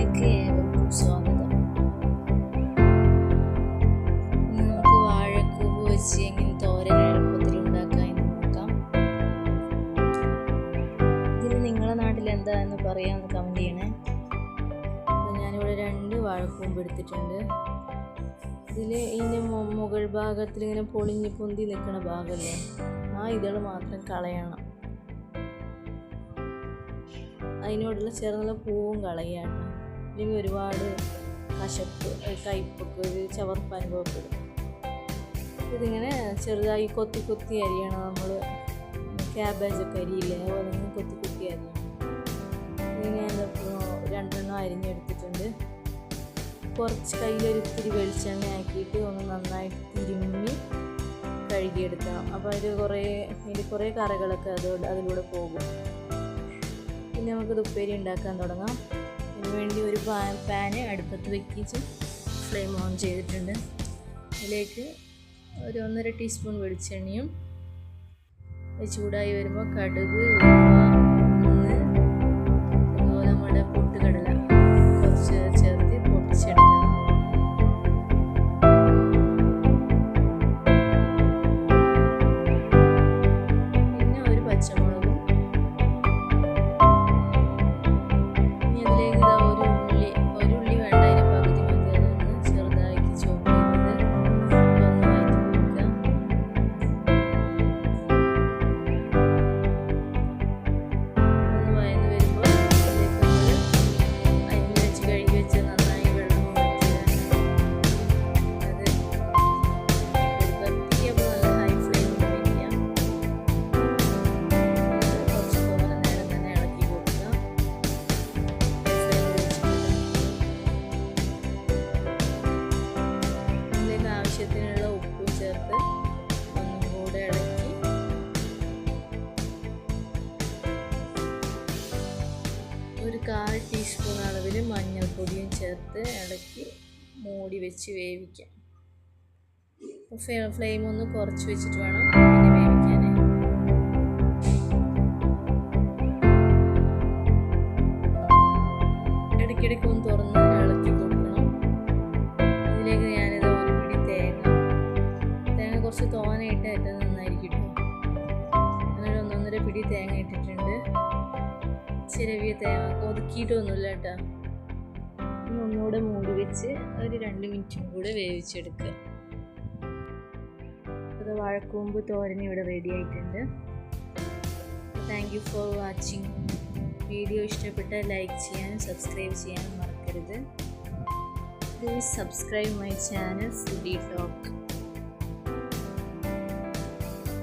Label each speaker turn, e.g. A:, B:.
A: വീഡിയോയിലേക്ക് ഏവർക്കും സ്വാഗതം. നമുക്ക് വാഴക്കൂമ്പ് വെച്ച് എങ്ങനെ തോരൻ എളുപ്പത്തിൽ ഉണ്ടാക്കാമെന്ന് നോക്കാം. ഇതിന് നിങ്ങളുടെ നാട്ടിൽ എന്താണെന്ന് പറയാമെന്ന് കമൻറ്റ് ചെയ്യണേ. ഞാനിവിടെ 2 വാഴക്കൂമ്പ് എടുത്തിട്ടുണ്ട്. ഇതിൻ്റെ മുകൾ ഭാഗത്തിൽ ഇങ്ങനെ പൊളിഞ്ഞ് പൊന്തി നിൽക്കുന്ന ഭാഗമല്ലേ, ആ ഇതൾ മാത്രം കളയണം. അതിനോടുള്ള ചേർന്നുള്ള പൂവും കളയാണ്. അല്ലെങ്കിൽ ഒരുപാട് കശപ്പ്, കയ്പ്പൊക്കെ, ഒരു ചവർപ്പ് അനുഭവപ്പെടും. ഇതിങ്ങനെ ചെറുതായി കൊത്തി കൊത്തി അരിയണം. നമ്മൾ ക്യാബേജൊക്കെ അരിയില്ലേ, അതുപോലെ ഇങ്ങനെ കൊത്തി കൊത്തി അരിയണം. ഇങ്ങനെ ഞാൻ 2 അരിഞ്ഞെടുത്തിട്ടുണ്ട്. കുറച്ച് കയ്യിലൊരിത്തിരി വെളിച്ചെണ്ണ ആക്കിയിട്ട് ഒന്ന് നന്നായിട്ട് തിരുമ്മി കഴുകിയെടുക്കണം. അപ്പോൾ അതിൽ കുറേ കറകളൊക്കെ അതിലൂടെ പോകും. പിന്നെ നമുക്കിത് ഉപ്പേരി ഉണ്ടാക്കാൻ തുടങ്ങാം. അതിന് വേണ്ടി ഒരു പാന് അടുപ്പത്ത് വെക്കിച്ച് ഫ്ലെയിം ഓൺ ചെയ്തിട്ടുണ്ട്. അതിലേക്ക് ഒരു 1.5 ടീസ്പൂൺ വെളിച്ചെണ്ണയും ചൂടായി വരുമ്പോൾ കടുക്, അതുപോലെ നമ്മുടെ പൊട്ടുകടല കുറച്ച് ചേർത്ത് പൊട്ടിച്ചെടുക്കണം. പിന്നെ ഒരു പച്ചമുളക്, ആവശ്യത്തിനുള്ള ഉപ്പും ചേർത്ത് ഒന്നും കൂടെ ഇളക്കി ഒരു 1/4 ടീസ്പൂൺ അളവിൽ മഞ്ഞൾപ്പൊടിയും ചേർത്ത് ഇളക്കി മൂടി വെച്ച് വേവിക്കാം. ഫ്ലെയിം ഒന്ന് കുറച്ച് വെച്ചിട്ട് വേണം പിന്നെ വേവിക്കാൻ. ഇടയ്ക്കിടയ്ക്ക് ഒന്ന് തുറന്ന് ഇളക്കി കൊടുക്കണം. ഇതിലേക്ക് ഞാനിത് ഒരു പിടി തേങ്ങ കുറച്ച് തോനയിട്ട് ഏറ്റവും നന്നായിരിക്കും കേട്ടോ. അങ്ങനെ 1.5 പിടി തേങ്ങ ഇട്ടിട്ടുണ്ട്. ചിരവിയ തേങ്ങ ഒതുക്കിയിട്ടൊന്നുമില്ല കേട്ടോ. ഒന്നുകൂടെ മൂടി വെച്ച് ഒരു 2 മിനിറ്റും കൂടെ വേവിച്ചെടുക്കുക. അത് വാഴക്കൂമ്പ് തോരൻ ഇവിടെ റെഡി ആയിട്ടുണ്ട്. Thank you for watching. Video ഇഷ്ടപ്പെട്ടാൽ ലൈക്ക് ചെയ്യാനും സബ്സ്ക്രൈബ് ചെയ്യാനും മറക്കരുത്. Please subscribe my channel Foodie Talk.